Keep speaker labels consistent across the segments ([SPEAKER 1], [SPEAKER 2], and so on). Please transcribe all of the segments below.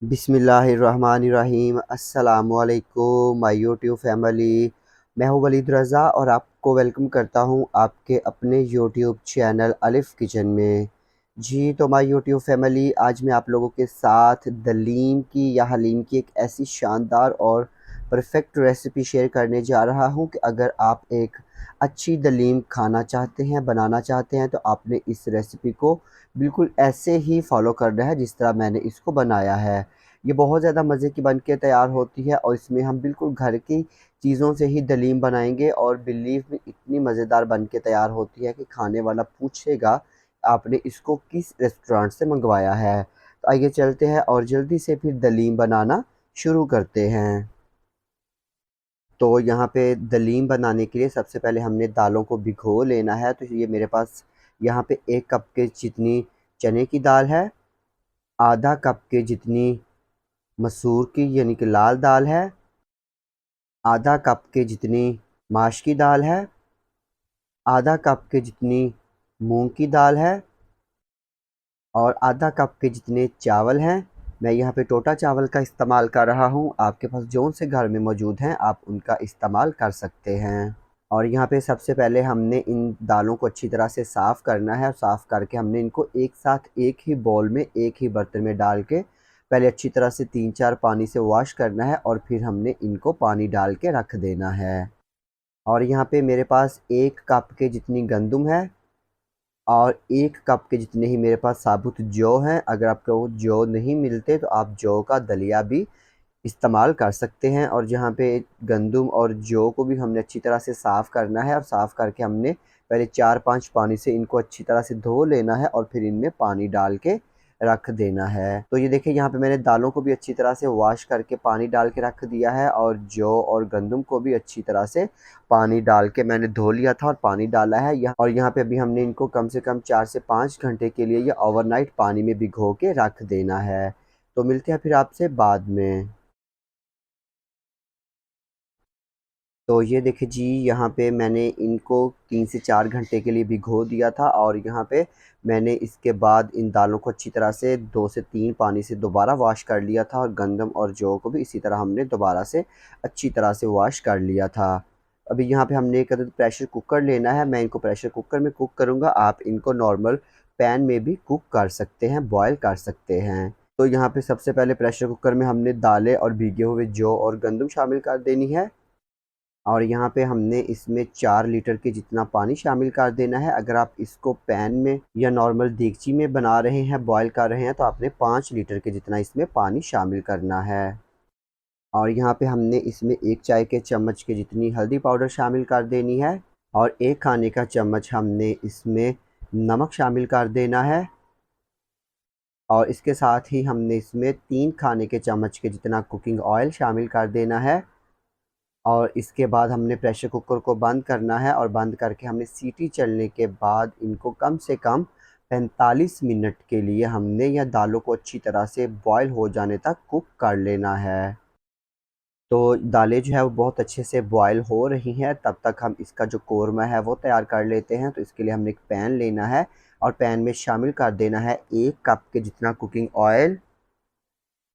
[SPEAKER 1] बिस्मिल्लाहिर्रहमानिर्रहीम। अस्सलामुअलैकुम my YouTube family. मैं हूँ वलीद रज़ा और आपको वेलकम करता हूँ आपके अपने यूट्यूब चैनल अलिफ़ किचन में। जी तो माय यूट्यूब फैमिली, आज मैं आप लोगों के साथ दलीम की या हलीम की एक ऐसी शानदार और परफेक्ट रेसिपी शेयर करने जा रहा हूँ कि अगर आप एक अच्छी दलीम खाना चाहते हैं, बनाना चाहते हैं, तो आपने इस रेसिपी को बिल्कुल ऐसे ही फ़ॉलो करना है जिस तरह मैंने इसको बनाया है। ये बहुत ज़्यादा मज़े की बन के तैयार होती है और इसमें हम बिल्कुल घर की चीज़ों से ही दलीम बनाएंगे और बिलीव में इतनी मज़ेदार बन के तैयार होती है कि खाने वाला पूछेगा आपने इसको किस रेस्टोरेंट से मंगवाया है। तो आइए चलते हैं और जल्दी से फिर दलीम बनाना शुरू करते हैं। तो यहाँ पे दलीम बनाने के लिए सबसे पहले हमने दालों को भिगो लेना है। तो ये मेरे पास यहाँ पे 1 कप के जितनी चने की दाल है, आधा कप के जितनी मसूर की यानी कि लाल दाल है, आधा कप के जितनी माश की दाल है, आधा कप के जितनी मूंग की दाल है और आधा कप के जितने चावल हैं। मैं यहाँ पे टोटा चावल का इस्तेमाल कर रहा हूँ, आपके पास जौन से घर में मौजूद हैं आप उनका इस्तेमाल कर सकते हैं। और यहाँ पे सबसे पहले हमने इन दालों को अच्छी तरह से साफ़ करना है और साफ़ करके हमने इनको एक साथ एक ही बाउल में एक ही बर्तन में डाल के पहले अच्छी तरह से 3-4 पानी से वॉश करना है और फिर हमने इनको पानी डाल के रख देना है। और यहाँ पे मेरे पास 1 कप के जितनी गंदम है और 1 कप के जितने ही मेरे पास साबुत जौ हैं। अगर आपको जौ नहीं मिलते तो आप जौ का दलिया भी इस्तेमाल कर सकते हैं। और जहाँ पे गंदम और जौ को भी हमने अच्छी तरह से साफ़ करना है और साफ़ करके हमने पहले 4-5 पानी से इनको अच्छी तरह से धो लेना है और फिर इनमें पानी डाल के रख देना है। तो ये देखिए यहाँ पे मैंने दालों को भी अच्छी तरह से वॉश करके पानी डाल के रख दिया है और जौ और गंदम को भी अच्छी तरह से पानी डाल के मैंने धो लिया था और पानी डाला है यहाँ। और यहाँ पे अभी हमने इनको कम से कम 4 से 5 घंटे के लिए ये ओवरनाइट पानी में भिगो के रख देना है। तो मिलते हैं फिर आपसे बाद में। तो ये देखिए जी, यहाँ पे मैंने इनको 3 से 4 घंटे के लिए भिगो दिया था और यहाँ पे मैंने इसके बाद इन दालों को अच्छी तरह से 2 से 3 पानी से दोबारा वॉश कर लिया था और गंदम और जौ को भी इसी तरह हमने दोबारा से अच्छी तरह से वॉश कर लिया था। अभी यहाँ पे हमने एक अदद प्रेशर कुकर लेना है। मैं इनको प्रेशर कुकर में कुक करूँगा, आप इनको नॉर्मल पैन में भी कुक कर सकते हैं, बॉयल कर सकते हैं। तो यहाँ पे सबसे पहले प्रेशर कुकर में हमने दालें और भीगे हुए जौ और गंदम शामिल कर देनी है और यहाँ पे हमने इसमें 4 लीटर के जितना पानी शामिल कर देना है। अगर आप इसको पैन में या नॉर्मल देगची में बना रहे हैं, बॉयल कर रहे हैं, तो आपने 5 लीटर के जितना इसमें पानी शामिल करना है। और यहाँ पे हमने इसमें 1 चाय के चम्मच के जितनी हल्दी पाउडर शामिल कर देनी है और 1 खाने का चम्मच हमने इसमें नमक शामिल कर देना है और इसके साथ ही हमने इसमें 3 खाने के चम्मच के जितना कुकिंग ऑयल शामिल कर देना है। और इसके बाद हमने प्रेशर कुकर को बंद करना है और बंद करके हमने सीटी चलने के बाद इनको कम से कम 45 मिनट के लिए हमने या दालों को अच्छी तरह से बॉयल हो जाने तक कुक कर लेना है। तो दालें जो है वो बहुत अच्छे से बॉयल हो रही हैं, तब तक हम इसका जो कोरमा है वो तैयार कर लेते हैं। तो इसके लिए हमने एक पैन लेना है और पैन में शामिल कर देना है 1 कप के जितना कुकिंग ऑयल।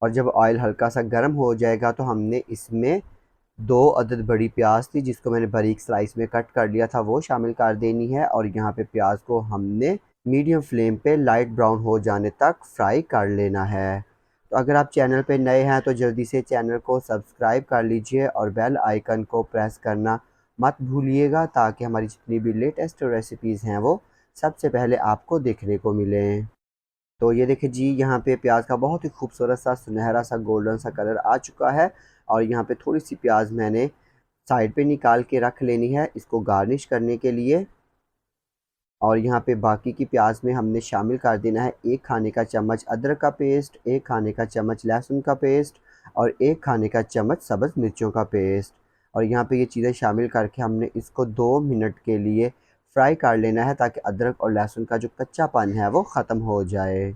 [SPEAKER 1] और जब ऑयल हल्का सा गर्म हो जाएगा तो हमने इसमें 2 अदद बड़ी प्याज थी जिसको मैंने बारीक स्लाइस में कट कर लिया था, वो शामिल कर देनी है। और यहाँ पे प्याज को हमने मीडियम फ्लेम पे लाइट ब्राउन हो जाने तक फ्राई कर लेना है। तो अगर आप चैनल पे नए हैं तो जल्दी से चैनल को सब्सक्राइब कर लीजिए और बेल आइकन को प्रेस करना मत भूलिएगा ताकि हमारी जितनी भी लेटेस्ट रेसिपीज़ हैं वो सबसे पहले आपको देखने को मिलें। तो ये देखिए जी, यहाँ पे प्याज का बहुत ही खूबसूरत सा सुनहरा सा गोल्डन सा कलर आ चुका है। और यहाँ पे थोड़ी सी प्याज मैंने साइड पे निकाल के रख लेनी है इसको गार्निश करने के लिए। और यहाँ पे बाकी की प्याज में हमने शामिल कर देना है 1 खाने का चम्मच अदरक का पेस्ट, 1 खाने का चम्मच लहसुन का पेस्ट और 1 खाने का चम्मच सब्ज़ मिर्चों का पेस्ट। और यहाँ पे ये चीज़ें शामिल करके हमने इसको 2 मिनट के लिए फ्राई कर लेना है ताकि अदरक और लहसुन का जो कच्चापन है वो ख़त्म हो जाए।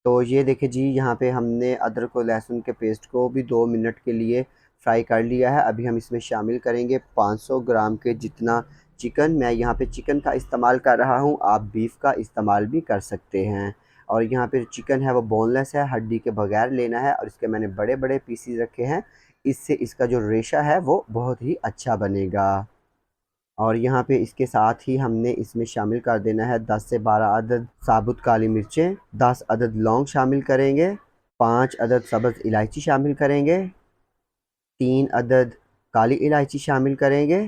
[SPEAKER 1] तो ये देखिए जी, यहाँ पे हमने अदरक और लहसुन के पेस्ट को भी 2 मिनट के लिए फ्राई कर लिया है। अभी हम इसमें शामिल करेंगे 500 ग्राम के जितना चिकन। मैं यहाँ पे चिकन का इस्तेमाल कर रहा हूँ, आप बीफ का इस्तेमाल भी कर सकते हैं। और यहाँ पे चिकन है वो बोनलेस है, हड्डी के बगैर लेना है और इसके मैंने बड़े बड़े पीसीज रखे हैं। इससे इसका जो रेशा है वो बहुत ही अच्छा बनेगा। और यहाँ पे इसके साथ ही हमने इसमें शामिल कर देना है 10 से 12 अदद साबुत काली मिर्चें, 10 अदद लौंग शामिल करेंगे, 5 अदद सब्ज़ इलायची शामिल करेंगे, 3 अदद काली इलायची शामिल करेंगे,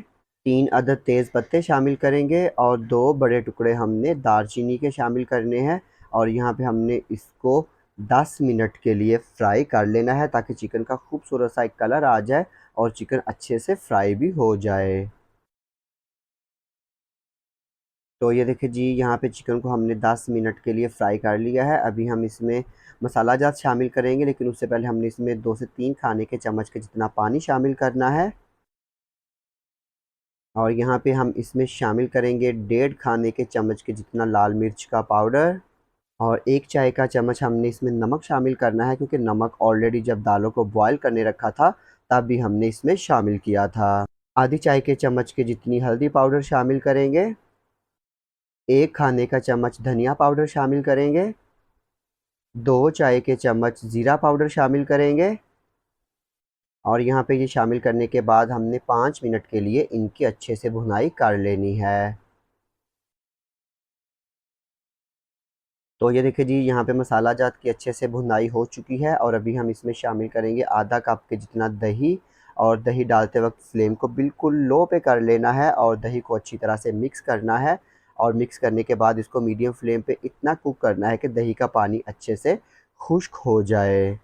[SPEAKER 1] 3 अदद तेज़ पत्ते शामिल करेंगे और 2 बड़े टुकड़े हमने दालचीनी के शामिल करने हैं। और यहाँ पे हमने इसको 10 मिनट के लिए फ्राई कर लेना है ताकि चिकन का खूबसूरत सा एक कलर आ जाए और चिकन अच्छे से फ्राई भी हो जाए। तो ये देखिए जी, यहाँ पे चिकन को हमने 10 मिनट के लिए फ्राई कर लिया है। अभी हम इसमें मसाला जात शामिल करेंगे, लेकिन उससे पहले हमने इसमें 2 से 3 खाने के चम्मच के जितना पानी शामिल करना है। और यहाँ पे हम इसमें शामिल करेंगे 1.5 खाने के चम्मच के जितना लाल मिर्च का पाउडर और 1 चाय का चम्मच हमने इसमें नमक शामिल करना है, क्योंकि नमक ऑलरेडी जब दालों को बॉयल करने रखा था तब भी हमने इसमें शामिल किया था। आधी चाय के चम्मच के जितनी हल्दी पाउडर शामिल करेंगे, 1 खाने का चम्मच धनिया पाउडर शामिल करेंगे, 2 चाय के चम्मच ज़ीरा पाउडर शामिल करेंगे। और यहाँ पे ये शामिल करने के बाद हमने 5 मिनट के लिए इनकी अच्छे से भुनाई कर लेनी है। तो ये देखिए जी, यहाँ पे मसाला जात की अच्छे से भुनाई हो चुकी है और अभी हम इसमें शामिल करेंगे आधा कप के जितना दही। और दही डालते वक्त फ्लेम को बिल्कुल लो पे कर लेना है और दही को अच्छी तरह से मिक्स करना है। और मिक्स करने के बाद इसको मीडियम फ्लेम पे इतना कुक करना है कि दही का पानी अच्छे से खुश्क हो जाए।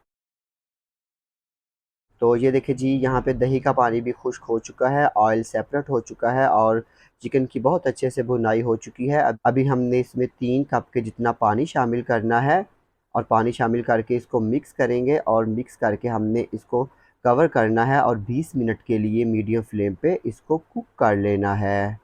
[SPEAKER 1] तो ये देखिए जी, यहाँ पे दही का पानी भी खुश्क हो चुका है, ऑयल सेपरेट हो चुका है और चिकन की बहुत अच्छे से भुनाई हो चुकी है। अब अभी हमने इसमें 3 कप के जितना पानी शामिल करना है और पानी शामिल करके इसको मिक्स करेंगे और मिक्स करके हमने इसको कवर करना है और 20 मिनट के लिए मीडियम फ्लेम पे इसको कुक कर लेना है।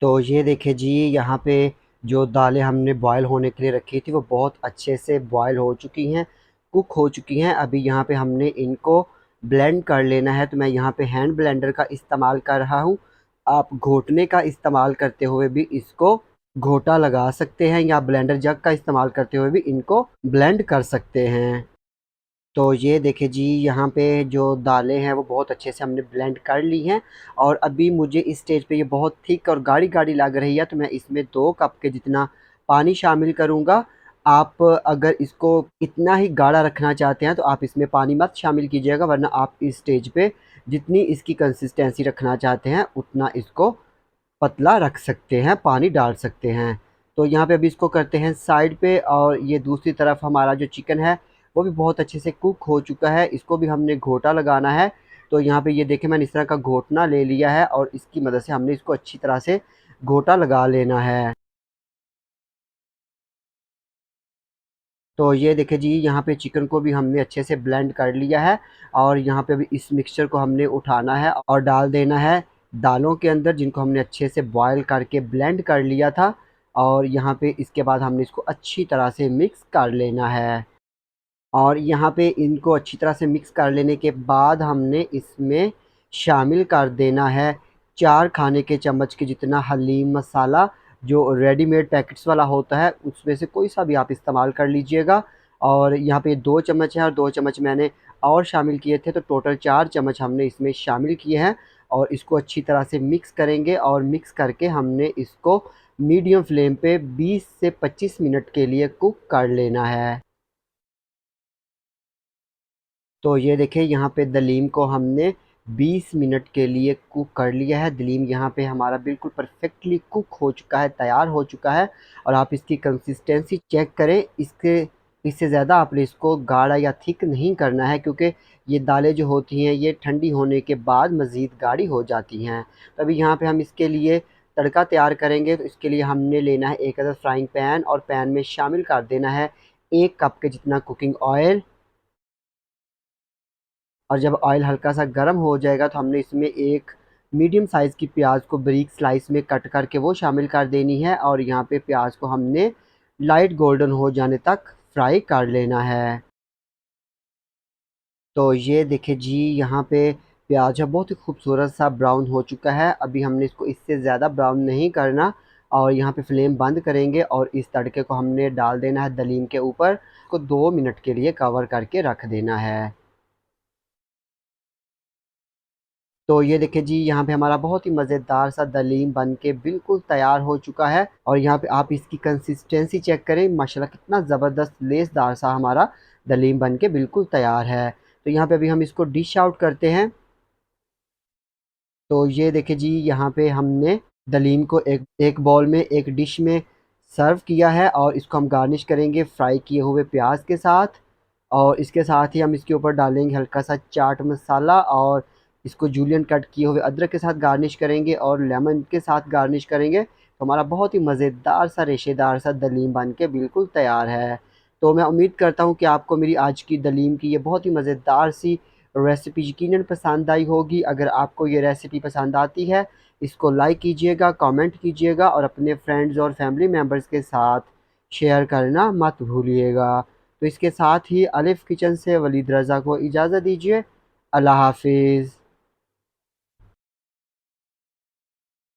[SPEAKER 1] तो ये देखिए जी, यहाँ पे जो दालें हमने बॉयल होने के लिए रखी थी वो बहुत अच्छे से बॉयल हो चुकी हैं, कुक हो चुकी हैं। अभी यहाँ पे हमने इनको ब्लेंड कर लेना है, तो मैं यहाँ पे हैंड ब्लेंडर का इस्तेमाल कर रहा हूँ। आप घोटने का इस्तेमाल करते हुए भी इसको घोटा लगा सकते हैं या ब्लेंडर जग का इस्तेमाल करते हुए भी इनको ब्लेंड कर सकते हैं। तो ये देखिए जी, यहाँ पे जो दालें हैं वो बहुत अच्छे से हमने ब्लेंड कर ली हैं और अभी मुझे इस स्टेज पे ये बहुत थिक और गाढ़ी-गाढ़ी लग रही है, तो मैं इसमें 2 कप के जितना पानी शामिल करूँगा। आप अगर इसको इतना ही गाढ़ा रखना चाहते हैं तो आप इसमें पानी मत शामिल कीजिएगा, वरना आप इस स्टेज पे जितनी इसकी कंसिस्टेंसी रखना चाहते हैं उतना इसको पतला रख सकते हैं, पानी डाल सकते हैं। तो यहाँ पे अभी इसको करते हैं साइड पे और ये दूसरी तरफ हमारा जो चिकन है वो भी बहुत अच्छे से कुक हो चुका है। इसको भी हमने घोटा लगाना है। तो यहाँ पे ये देखें, मैंने इस तरह का घोटना ले लिया है और इसकी मदद से हमने इसको अच्छी तरह से घोटा लगा लेना है। तो ये देखिए जी, यहाँ पे चिकन को भी हमने अच्छे से ब्लेंड कर लिया है और यहाँ पे अभी इस मिक्सचर को हमने उठाना है और डाल देना है दालों के अंदर, जिनको हमने अच्छे से बॉयल करके ब्लेंड कर लिया था। और यहाँ पे इसके बाद हमने इसको अच्छी तरह से मिक्स कर लेना है। और यहाँ पे इनको अच्छी तरह से मिक्स कर लेने के बाद हमने इसमें शामिल कर देना है 4 खाने के चम्मच के जितना हलीम मसाला, जो रेडीमेड पैकेट्स वाला होता है उसमें से कोई सा भी आप इस्तेमाल कर लीजिएगा। और यहाँ पे 2 चम्मच है और 2 चम्मच मैंने और शामिल किए थे, तो टोटल 4 चम्मच हमने इसमें शामिल किए हैं। और इसको अच्छी तरह से मिक्स करेंगे और मिक्स करके हमने इसको मीडियम फ्लेम पे 20 से 25 मिनट के लिए कुक कर लेना है। तो ये देखिए, यहाँ पे दलीम को हमने 20 मिनट के लिए कुक कर लिया है। दलीम यहाँ पे हमारा बिल्कुल परफेक्टली कुक हो चुका है, तैयार हो चुका है। और आप इसकी कंसिस्टेंसी चेक करें, इसके इससे ज़्यादा आपने इसको गाढ़ा या थिक नहीं करना है, क्योंकि ये दालें जो होती हैं ये ठंडी होने के बाद मज़ीद गाढ़ी हो जाती हैं। तो अभी यहाँ पे हम इसके लिए तड़का तैयार करेंगे। तो इसके लिए हमने लेना है एक अदद फ्राइंग पैन और पैन में शामिल कर देना है 1 कप के जितना कुकिंग ऑयल। और जब ऑयल हल्का सा गर्म हो जाएगा तो हमने इसमें एक मीडियम साइज़ की प्याज को बारीक स्लाइस में कट करके वो शामिल कर देनी है। और यहाँ पे प्याज को हमने लाइट गोल्डन हो जाने तक फ्राई कर लेना है। तो ये देखिए जी, यहाँ पे प्याज है बहुत ही खूबसूरत सा ब्राउन हो चुका है। अभी हमने इसको इससे ज़्यादा ब्राउन नहीं करना और यहाँ पे फ्लेम बंद करेंगे और इस तड़के को हमने डाल देना है दलीम के ऊपर। इसको 2 मिनट के लिए कवर करके रख देना है। तो ये देखिए जी, यहाँ पे हमारा बहुत ही मज़ेदार सा दलीम बन के बिल्कुल तैयार हो चुका है। और यहाँ पे आप इसकी कंसिस्टेंसी चेक करें, माशाल्लाह कितना ज़बरदस्त लेसदार सा हमारा दलीम बन के बिल्कुल तैयार है। तो यहाँ पे अभी हम इसको डिश आउट करते हैं। तो ये देखिए जी, यहाँ पे हमने दलीम को एक एक बाउल में, एक डिश में सर्व किया है और इसको हम गार्निश करेंगे फ्राई किए हुए प्याज के साथ। और इसके साथ ही हम इसके ऊपर डालेंगे हल्का सा चाट मसाला और इसको जूलियन कट किए हुए अदरक के साथ गार्निश करेंगे और लेमन के साथ गार्निश करेंगे। तो हमारा बहुत ही मज़ेदार सा रेशेदार सा दलीम बन के बिल्कुल तैयार है। तो मैं उम्मीद करता हूँ कि आपको मेरी आज की दलीम की ये बहुत ही मज़ेदार सी रेसिपी यकीनन पसंद आई होगी। अगर आपको ये रेसिपी पसंद आती है, इसको लाइक कीजिएगा, कमेंट कीजिएगा और अपने फ्रेंड्स और फैमिली मेम्बर्स के साथ शेयर करना मत भूलिएगा। तो इसके साथ ही अलिफ़ किचन से वलीद रज़ा को इजाज़त दीजिए। अल्लाह हाफ़िज़।